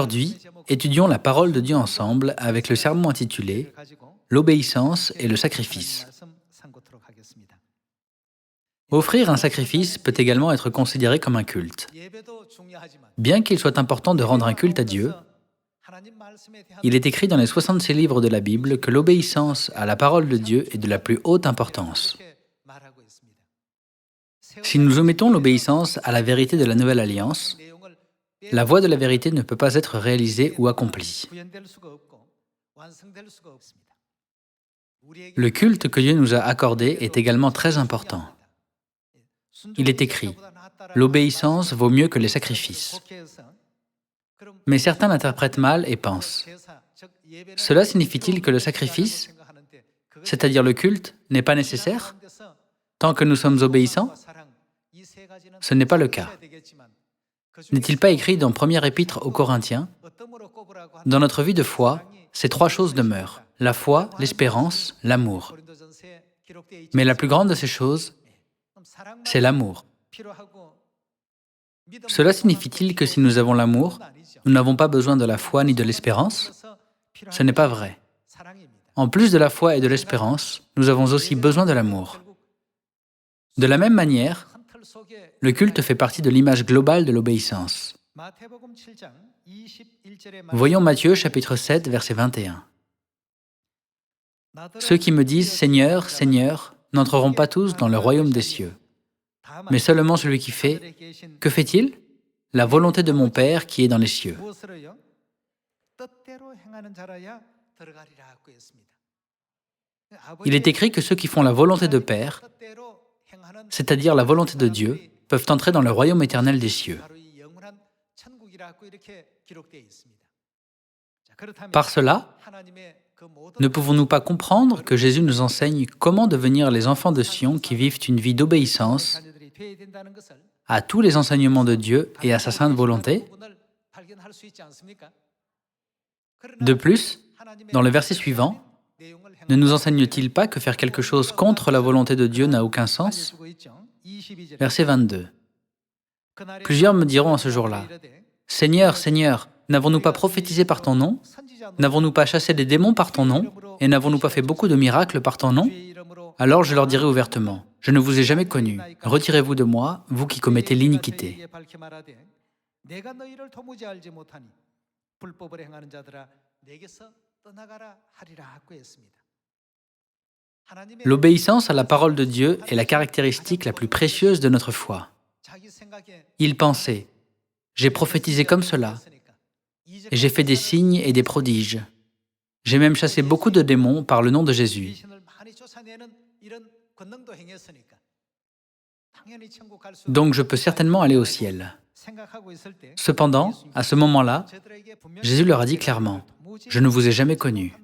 Aujourd'hui, étudions la parole de Dieu ensemble avec le sermon intitulé « L'obéissance et le sacrifice ». Offrir un sacrifice peut également être considéré comme un culte. Bien qu'il soit important de rendre un culte à Dieu, il est écrit dans les 66 livres de la Bible que l'obéissance à la parole de Dieu est de la plus haute importance. Si nous omettons l'obéissance à la vérité de la Nouvelle Alliance, la voie de la vérité ne peut pas être réalisée ou accomplie. Le culte que Dieu nous a accordé est également très important. Il est écrit « L'obéissance vaut mieux que les sacrifices ». Mais certains l'interprètent mal et pensent « Cela signifie-t-il que le sacrifice, c'est-à-dire le culte, n'est pas nécessaire tant que nous sommes obéissants ?» Ce n'est pas le cas. N'est-il pas écrit dans Première Épître aux Corinthiens « Dans notre vie de foi, ces trois choses demeurent, la foi, l'espérance, l'amour. Mais la plus grande de ces choses, c'est l'amour. » Cela signifie-t-il que si nous avons l'amour, nous n'avons pas besoin de la foi ni de l'espérance? Ce n'est pas vrai. En plus de la foi et de l'espérance, nous avons aussi besoin de l'amour. De la même manière, le culte fait partie de l'image globale de l'obéissance. Voyons Matthieu chapitre 7, verset 21. « Ceux qui me disent « Seigneur, Seigneur » n'entreront pas tous dans le royaume des cieux, mais seulement celui qui fait, que fait-il? La volonté de mon Père qui est dans les cieux. Il est écrit que ceux qui font la volonté de Père, c'est-à-dire la volonté de Dieu, peuvent entrer dans le royaume éternel des cieux. Par cela, ne pouvons-nous pas comprendre que Jésus nous enseigne comment devenir les enfants de Sion qui vivent une vie d'obéissance à tous les enseignements de Dieu et à sa sainte volonté? De plus, dans le verset suivant, ne nous enseigne-t-il pas que faire quelque chose contre la volonté de Dieu n'a aucun sens? Verset 22. Plusieurs me diront à ce jour-là, « Seigneur, Seigneur, n'avons-nous pas prophétisé par ton nom? N'avons-nous pas chassé des démons par ton nom? Et n'avons-nous pas fait beaucoup de miracles par ton nom? » Alors je leur dirai ouvertement, « Je ne vous ai jamais connu. Retirez-vous de moi, vous qui commettez l'iniquité. » L'obéissance à la parole de Dieu est la caractéristique la plus précieuse de notre foi. Il pensait, « J'ai prophétisé comme cela, et j'ai fait des signes et des prodiges. J'ai même chassé beaucoup de démons par le nom de Jésus. » Donc je peux certainement aller au ciel. Cependant, à ce moment-là, Jésus leur a dit clairement, « Je ne vous ai jamais connu. »